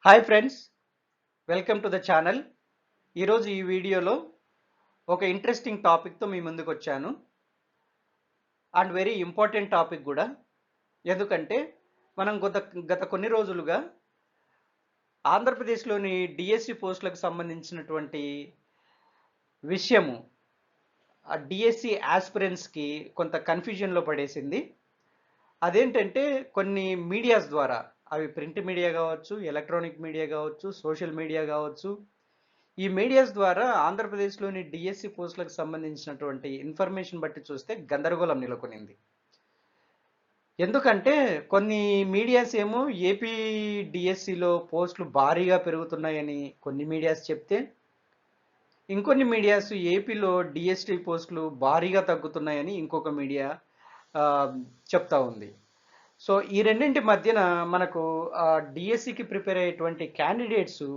Hi friends, welcome to the channel. ఈరోజు ఈ వీడియోలో ఒక ఇంట్రెస్టింగ్ టాపిక్తో మీ ముందుకు వచ్చాను. అండ్ వెరీ ఇంపార్టెంట్ టాపిక్ కూడా. ఎందుకంటే మనం గత కొన్ని రోజులుగా ఆంధ్రప్రదేశ్లోని డిఎస్సి పోస్టులకు సంబంధించినటువంటి విషయము ఆ డిఎస్సి ఆస్పిరెంట్స్కి కొంత కన్ఫ్యూజన్లో పడేసింది. అదేంటంటే కొన్ని మీడియాస్ ద్వారా, అవి ప్రింట్ మీడియా కావచ్చు, ఎలక్ట్రానిక్ మీడియా కావచ్చు, సోషల్ మీడియా కావచ్చు, ఈ మీడియాస్ ద్వారా ఆంధ్రప్రదేశ్లోని డిఎస్సి పోస్టులకు సంబంధించినటువంటి ఇన్ఫర్మేషన్ బట్టి చూస్తే గందరగోళం నెలకొనింది. ఎందుకంటే కొన్ని మీడియాస్ ఏమో ఏపీ డిఎస్సిలో పోస్టులు భారీగా పెరుగుతున్నాయని కొన్ని మీడియాస్ చెప్తే, ఇంకొన్ని మీడియాస్ ఏపీలో డిఎస్సి పోస్టులు భారీగా తగ్గుతున్నాయని ఇంకొక మీడియా చెప్తా ఉంది. సో ఈ రెండింటి మధ్యన మనకు డిఎస్సికి ప్రిపేర్ అయ్యేటువంటి క్యాండిడేట్స్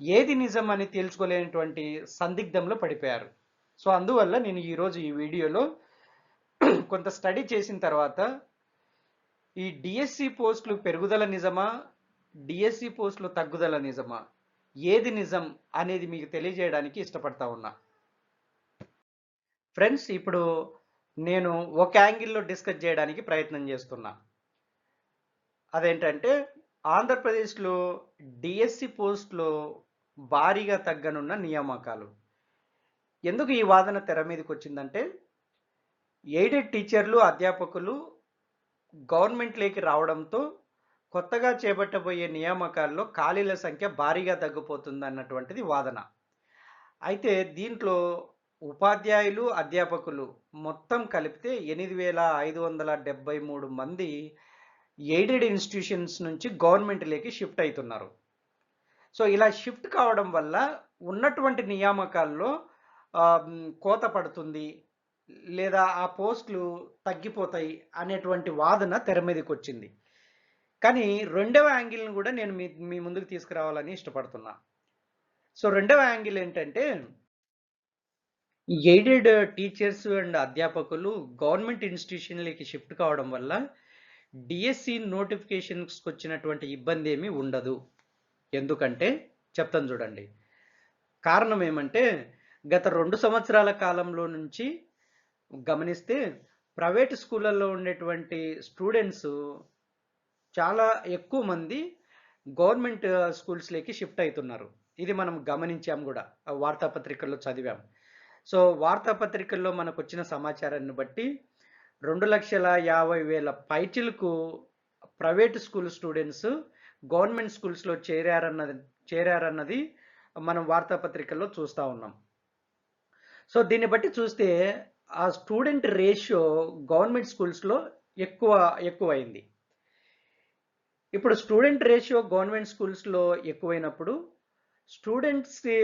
ఏది నిజం అని తేల్చుకోలేనటువంటి సందిగ్ధంలో పడిపోయారు. సో అందువల్ల నేను ఈరోజు ఈ వీడియోలో కొంత స్టడీ చేసిన తర్వాత ఈ డిఎస్సి పోస్టులు పెరుగుదల నిజమా, డిఎస్సి పోస్టులు తగ్గుదల నిజమా, ఏది నిజం అనేది మీకు తెలియజేయడానికి ఇష్టపడతా ఉన్నా. ఫ్రెండ్స్, ఇప్పుడు నేను ఒక యాంగిల్లో డిస్కస్ చేయడానికి ప్రయత్నం చేస్తున్నా. అదేంటంటే ఆంధ్రప్రదేశ్లో డిఎస్సి పోస్టులో భారీగా తగ్గనున్న నియామకాలు. ఎందుకు ఈ వాదన తెర మీదకి వచ్చిందంటే, ఎయిడెడ్ టీచర్లు, అధ్యాపకులు గవర్నమెంట్లోకి రావడంతో కొత్తగా చేపట్టబోయే నియామకాల్లో ఖాళీల సంఖ్య భారీగా తగ్గిపోతుంది అన్నటువంటిది వాదన. అయితే దీంట్లో ఉపాధ్యాయులు, అధ్యాపకులు మొత్తం కలిపితే 8,573 మంది ఎయిడెడ్ ఇన్స్టిట్యూషన్స్ నుంచి గవర్నమెంట్లోకి షిఫ్ట్ అవుతున్నారు. సో ఇలా షిఫ్ట్ కావడం వల్ల ఉన్నటువంటి నియామకాల్లో కోత పడుతుంది, లేదా ఆ పోస్టులు తగ్గిపోతాయి అనేటువంటి వాదన తెర మీదకి వచ్చింది. కానీ రెండవ యాంగిల్ని కూడా నేను మీ ముందుకు తీసుకురావాలని ఇష్టపడుతున్నా. సో రెండవ యాంగిల్ ఏంటంటే, ఎయిడెడ్ టీచర్స్ అండ్ అధ్యాపకులు గవర్నమెంట్ ఇన్స్టిట్యూషన్లకి షిఫ్ట్ కావడం వల్ల డిఎస్సి నోటిఫికేషన్స్కి వచ్చినటువంటి ఇబ్బంది ఏమీ ఉండదు. ఎందుకంటే చెప్తాను చూడండి. కారణం ఏమంటే, గత 2 సంవత్సరాల కాలంలో నుంచి గమనిస్తే ప్రైవేట్ స్కూళ్ళల్లో ఉండేటువంటి స్టూడెంట్స్ చాలా ఎక్కువ మంది గవర్నమెంట్ స్కూల్స్లోకి షిఫ్ట్ అవుతున్నారు. ఇది మనం గమనించాం కూడా, వార్తాపత్రికల్లో చదివాం. సో వార్తాపత్రికల్లో మనకు వచ్చిన సమాచారాన్ని బట్టి 2,50,000 పైచిలకు ప్రైవేట్ స్కూల్ స్టూడెంట్స్ గవర్నమెంట్ స్కూల్స్లో చేరారన్నది మనం వార్తాపత్రికల్లో చూస్తూ ఉన్నాం. సో దీన్ని బట్టి చూస్తే ఆ స్టూడెంట్ రేషియో గవర్నమెంట్ స్కూల్స్లో ఎక్కువైంది. ఇప్పుడు స్టూడెంట్ రేషియో గవర్నమెంట్ స్కూల్స్లో ఎక్కువైనప్పుడు స్టూడెంట్స్కి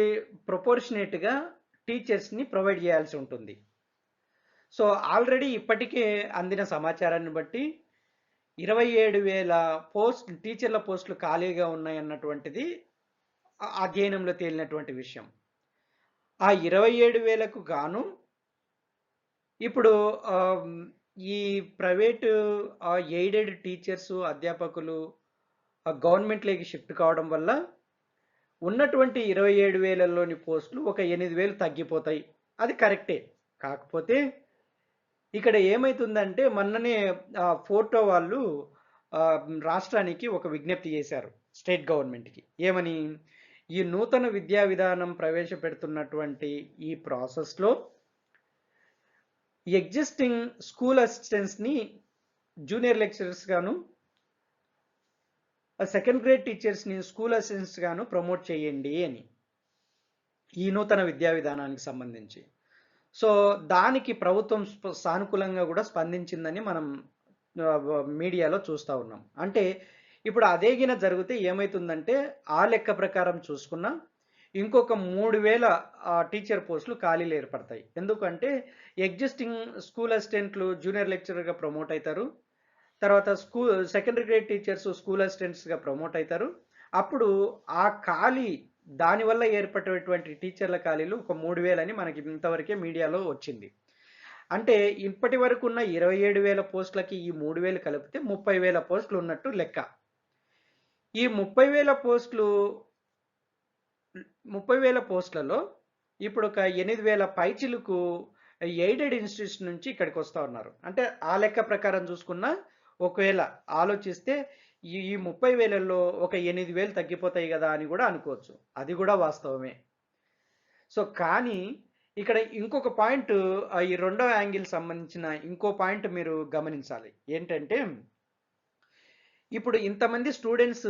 ప్రొపోర్షనేట్గా టీచర్స్ని ప్రొవైడ్ చేయాల్సి ఉంటుంది. సో ఆల్రెడీ ఇప్పటికే అందిన సమాచారాన్ని బట్టి 27,000 టీచర్ల పోస్టులు ఖాళీగా ఉన్నాయన్నటువంటిది అధ్యయనంలో తేలినటువంటి విషయం. ఆ 27,000కు గాను ఇప్పుడు ఈ ప్రైవేటు ఎయిడెడ్ టీచర్స్, అధ్యాపకులు గవర్నమెంట్లోకి షిఫ్ట్ కావడం వల్ల ఉన్నటువంటి 27,000లోని పోస్టులు ఒక 8,000 తగ్గిపోతాయి. అది కరెక్టే. కాకపోతే ఇక్కడ ఏమైతుందంటే, మొన్ననే ఫోర్టో వాళ్ళు రాష్ట్రానికి ఒక విజ్ఞప్తి చేశారు, స్టేట్ గవర్నమెంట్కి. ఏమని? ఈ నూతన విద్యా విధానం ప్రవేశపెడుతున్నటువంటి ఈ ప్రాసెస్లో ఎగ్జిస్టింగ్ స్కూల్ అసిస్టెంట్స్ని జూనియర్ లెక్చరర్స్ గాను, సెకండ్ గ్రేడ్ టీచర్స్ని స్కూల్ అసిస్టెంట్స్ గాను ప్రమోట్ చేయండి అని, ఈ నూతన విద్యా విధానానికి సంబంధించి. సో దానికి ప్రభుత్వం సానుకూలంగా కూడా స్పందించిందని మనం మీడియాలో చూస్తూ ఉన్నాం. అంటే ఇప్పుడు అదేగిన జరిగితే ఏమవుతుందంటే, ఆ లెక్క ప్రకారం చూసుకున్నా ఇంకొక 3,000 టీచర్ పోస్టులు ఖాళీలు ఏర్పడతాయి. ఎందుకంటే ఎగ్జిస్టింగ్ స్కూల్ అసిస్టెంట్లు జూనియర్ లెక్చరర్గా ప్రమోట్ అవుతారు, తర్వాత సెకండరీ గ్రేడ్ టీచర్స్ స్కూల్ అసిస్టెంట్స్గా ప్రమోట్ అవుతారు. అప్పుడు ఆ ఖాళీ, దానివల్ల ఏర్పడేటువంటి టీచర్ల ఖాళీలు ఒక 3,000 అని మనకి ఇంతవరకే మీడియాలో వచ్చింది. అంటే ఇప్పటి వరకు ఉన్న 27,000 పోస్టులకి ఈ 3,000 కలిపితే 30,000 పోస్టులు ఉన్నట్టు లెక్క. ఈ 30,000 పోస్టులు 30,000 పోస్టులలో ఇప్పుడు ఒక 8,000 పైచిలుకు ఎయిడెడ్ ఇన్స్టిట్యూషన్ నుంచి ఇక్కడికి వస్తా ఉన్నారు. అంటే ఆ లెక్క ప్రకారం చూసుకున్నా ఒకవేళ ఆలోచిస్తే ఈ 30,000లో ఒక 8,000 తగ్గిపోతాయి కదా అని కూడా అనుకోవచ్చు. అది కూడా వాస్తవమే. సో కానీ ఇక్కడ ఇంకొక పాయింట్, ఈ రెండో యాంగిల్ సంబంధించిన ఇంకో పాయింట్ మీరు గమనించాలి. ఏంటంటే ఇప్పుడు ఇంతమంది స్టూడెంట్స్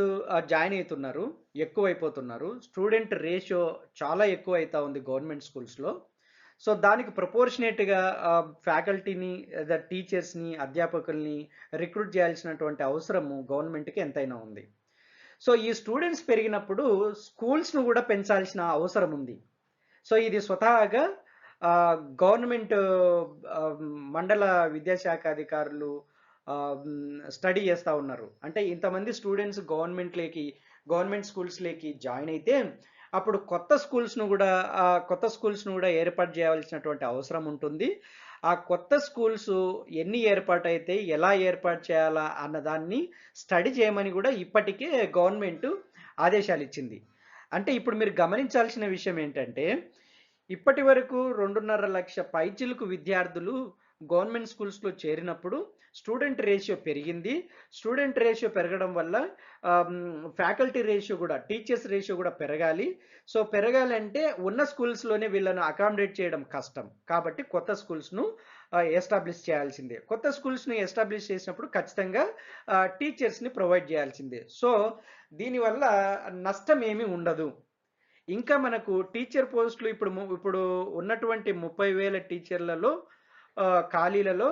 జాయిన్ అవుతున్నారు, ఎక్కువైపోతున్నారు. స్టూడెంట్ రేషియో చాలా ఎక్కువ అవుతా ఉంది గవర్నమెంట్ స్కూల్స్లో. సో దానికి ప్రపోర్షనేట్గా ఫ్యాకల్టీని, టీచర్స్ని, అధ్యాపకుల్ని రిక్రూట్ చేయాల్సినటువంటి అవసరము గవర్నమెంట్కి ఎంతైనా ఉంది. సో ఈ స్టూడెంట్స్ పెరిగినప్పుడు స్కూల్స్ను కూడా పెంచాల్సిన అవసరం ఉంది. సో ఇది స్వతహాగా గవర్నమెంట్ మండల విద్యాశాఖ అధికారులు స్టడీ చేస్తూ ఉన్నారు. అంటే ఇంతమంది స్టూడెంట్స్ గవర్నమెంట్ స్కూల్స్లోకి జాయిన్ అయితే అప్పుడు కొత్త స్కూల్స్ను కూడా ఏర్పాటు చేయాల్సినటువంటి అవసరం ఉంటుంది. ఆ కొత్త స్కూల్స్ ఎన్ని ఏర్పాటైతే ఎలా ఏర్పాటు చేయాలా అన్నదాన్ని స్టడీ చేయమని కూడా ఇప్పటికే గవర్నమెంట్ ఆదేశాలు ఇచ్చింది. అంటే ఇప్పుడు మీరు గమనించాల్సిన విషయం ఏంటంటే ఇప్పటి వరకు 2.5 లక్ష పైచిలుకు విద్యార్థులు గవర్నమెంట్ స్కూల్స్లో చేరినప్పుడు స్టూడెంట్ రేషియో పెరిగింది. స్టూడెంట్ రేషియో పెరగడం వల్ల ఫ్యాకల్టీ రేషియో కూడా, టీచర్స్ రేషియో కూడా పెరగాలి. సో పెరగాలంటే ఉన్న స్కూల్స్లోనే వీళ్ళను అకామిడేట్ చేయడం కష్టం. కాబట్టి కొత్త స్కూల్స్ను ఎస్టాబ్లిష్ చేయాల్సిందే. కొత్త స్కూల్స్ని ఎస్టాబ్లిష్ చేసినప్పుడు ఖచ్చితంగా టీచర్స్ని ప్రొవైడ్ చేయాల్సిందే. సో దీనివల్ల నష్టం ఏమీ ఉండదు. ఇంకా మనకు టీచర్ పోస్టులు ఇప్పుడు ఉన్నటువంటి 30,000 టీచర్లలో ఖాళీలలో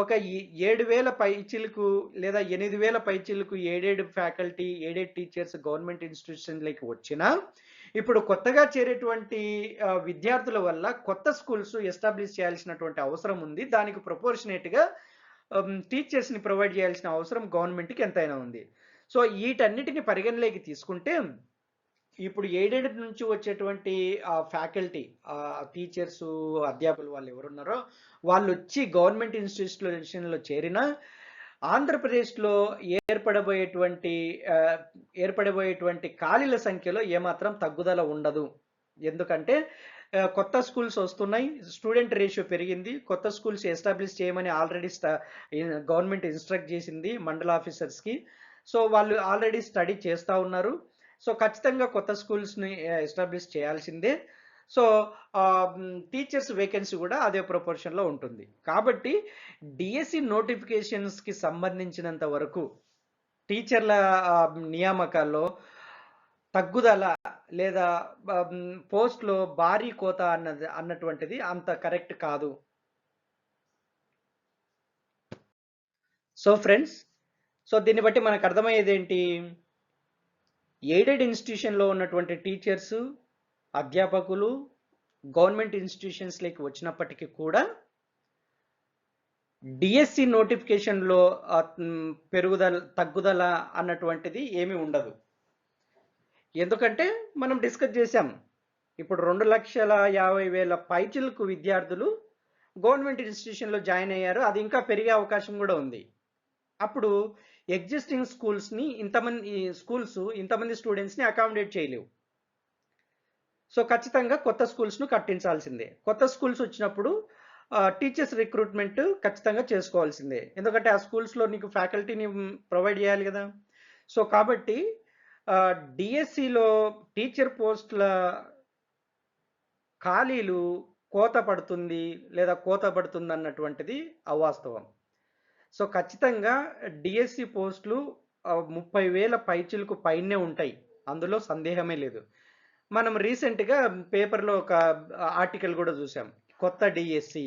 ఒక 7,000 పైచిలకు లేదా 8,000 పైచిలకు aided faculty, aided teachers government ఇన్స్టిట్యూషన్లకి వచ్చినా ఇప్పుడు కొత్తగా చేరేటువంటి విద్యార్థుల వల్ల కొత్త స్కూల్స్ ఎస్టాబ్లిష్ చేయాల్సినటువంటి అవసరం ఉంది. దానికి ప్రపోర్షనేట్గా టీచర్స్ని ప్రొవైడ్ చేయాల్సిన అవసరం గవర్నమెంట్కి ఎంతైనా ఉంది. సో వీటన్నిటిని పరిగణలోకి తీసుకుంటే ఇప్పుడు ఎయిడెడ్ నుంచి వచ్చేటువంటి ఫ్యాకల్టీ, టీచర్స్, అధ్యాపకులు వాళ్ళు ఎవరున్నారో వాళ్ళు వచ్చి గవర్నమెంట్ ఇన్స్టిట్యూషన్లో చేరిన ఆంధ్రప్రదేశ్లో ఏర్పడబోయేటువంటి ఖాళీల సంఖ్యలో ఏమాత్రం తగ్గుదల ఉండదు. ఎందుకంటే కొత్త స్కూల్స్ వస్తున్నాయి, స్టూడెంట్ రేషియో పెరిగింది, కొత్త స్కూల్స్ ఎస్టాబ్లిష్ చేయమని ఆల్రెడీ గవర్నమెంట్ ఇన్స్ట్రక్ట్ చేసింది మండల ఆఫీసర్స్కి. సో వాళ్ళు ఆల్రెడీ స్టడీ చేస్తూ ఉన్నారు. సో ఖచ్చితంగా కొత్త స్కూల్స్ని ఎస్టాబ్లిష్ చేయాల్సిందే. సో టీచర్స్ వేకెన్సీ కూడా అదే ప్రపోర్షన్లో ఉంటుంది. కాబట్టి డిఎస్సి నోటిఫికేషన్స్కి సంబంధించినంత వరకు టీచర్ల నియామకాల్లో తగ్గుదల లేదా పోస్ట్లో భారీ కోత అన్నటువంటిది అంత కరెక్ట్ కాదు. సో ఫ్రెండ్స్, సో దీన్ని బట్టి మనకు అర్థమయ్యేది ఏంటి? ఎయిడెడ్ ఇన్స్టిట్యూషన్లో ఉన్నటువంటి టీచర్స్, అధ్యాపకులు గవర్నమెంట్ ఇన్స్టిట్యూషన్స్లోకి వచ్చినప్పటికీ కూడా డిఎస్సి నోటిఫికేషన్లో తగ్గుదల అన్నటువంటిది ఏమీ ఉండదు. ఎందుకంటే మనం డిస్కస్ చేసాం, ఇప్పుడు 2,50,000 పైచిలకు విద్యార్థులు గవర్నమెంట్ ఇన్స్టిట్యూషన్లో జాయిన్ అయ్యారు. అది ఇంకా పెరిగే అవకాశం కూడా ఉంది. అప్పుడు ఎగ్జిస్టింగ్ స్కూల్స్ని ఇంతమంది స్టూడెంట్స్ని అకామిడేట్ చేయలేవు. సో ఖచ్చితంగా కొత్త స్కూల్స్ను కట్టించాల్సిందే. కొత్త స్కూల్స్ వచ్చినప్పుడు టీచర్స్ రిక్రూట్మెంట్ ఖచ్చితంగా చేసుకోవాల్సిందే. ఎందుకంటే ఆ స్కూల్స్లో నీకు ఫ్యాకల్టీని ప్రొవైడ్ చేయాలి కదా. సో కాబట్టి డిఎస్సిలో టీచర్ పోస్టుల ఖాళీలు కోత పడుతుంది అన్నటువంటిది అవాస్తవం. సో ఖచ్చితంగా డిఎస్సి పోస్టులు 30,000 పైచిలకు పైనే ఉంటాయి, అందులో సందేహమే లేదు. మనం రీసెంట్గా పేపర్లో ఒక ఆర్టికల్ కూడా చూసాం. కొత్త డిఎస్సి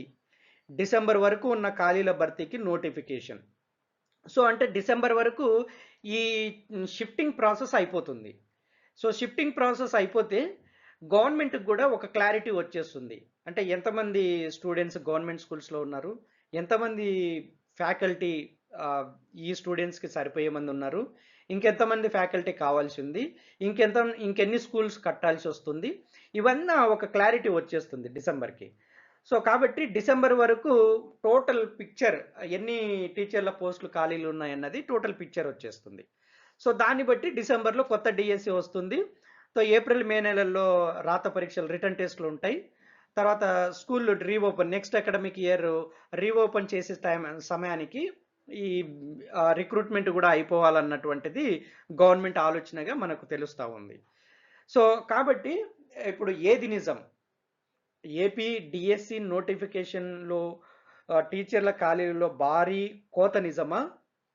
డిసెంబర్ వరకు ఉన్న ఖాళీల భర్తీకి నోటిఫికేషన్. సో అంటే డిసెంబర్ వరకు ఈ షిఫ్టింగ్ ప్రాసెస్ అయిపోతుంది. సో షిఫ్టింగ్ ప్రాసెస్ అయిపోతే గవర్నమెంట్కి కూడా ఒక క్లారిటీ వచ్చేస్తుంది. అంటే ఎంతమంది స్టూడెంట్స్ గవర్నమెంట్ స్కూల్స్లో ఉన్నారు, ఎంతమంది ఫ్యాకల్టీ ఈ స్టూడెంట్స్కి సరిపోయే మంది ఉన్నారు, ఇంకెంతమంది ఫ్యాకల్టీ కావాల్సి ఉంది, ఇంకెన్ని స్కూల్స్ కట్టాల్సి వస్తుంది, ఇవన్నీ ఒక క్లారిటీ వచ్చేస్తుంది డిసెంబర్కి. సో కాబట్టి డిసెంబర్ వరకు టోటల్ పిక్చర్, ఎన్ని టీచర్ల పోస్టులు ఖాళీలు ఉన్నాయన్నది టోటల్ పిక్చర్ వచ్చేస్తుంది. సో దాన్ని బట్టి డిసెంబర్లో కొత్త డిఎస్సి వస్తుంది. సో ఏప్రిల్ మే నెలల్లో రాత పరీక్షలు రిటర్న్ టెస్టులు ఉంటాయి. తర్వాత స్కూళ్ళు reopen next academic year reopen చేసే సమయానికి ఈ రిక్రూట్మెంట్ కూడా అయిపోవాలన్నటువంటిది గవర్నమెంట్ ఆలోచనగా మనకు తెలుస్తూ ఉంది. సో కాబట్టి ఇప్పుడు ఏది నిజం? ఏపీ డిఎస్సి నోటిఫికేషన్లో టీచర్ల ఖాళీలలో భారీ కోత నిజమా,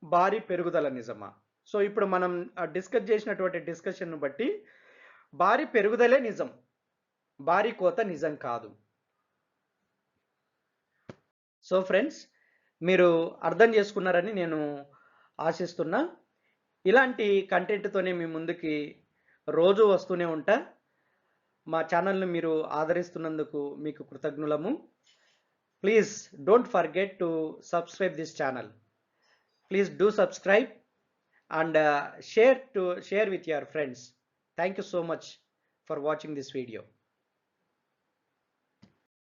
భారీ పెరుగుదల నిజమా? సో ఇప్పుడు మనం డిస్కస్ చేసినటువంటి డిస్కషన్ను బట్టి భారీ పెరుగుదలే నిజం, భారీ కోత నిజం కాదు. సో ఫ్రెండ్స్, మీరు అర్థం చేసుకున్నారని నేను ఆశిస్తున్నా. ఇలాంటి కంటెంట్తోనే మీ ముందుకి రోజు వస్తూనే ఉంటా. మా ఛానల్ని మీరు ఆదరిస్తున్నందుకు మీకు కృతజ్ఞులము. Please don't forget to subscribe this channel. Please do subscribe and share with your friends. Thank you so much for watching this video.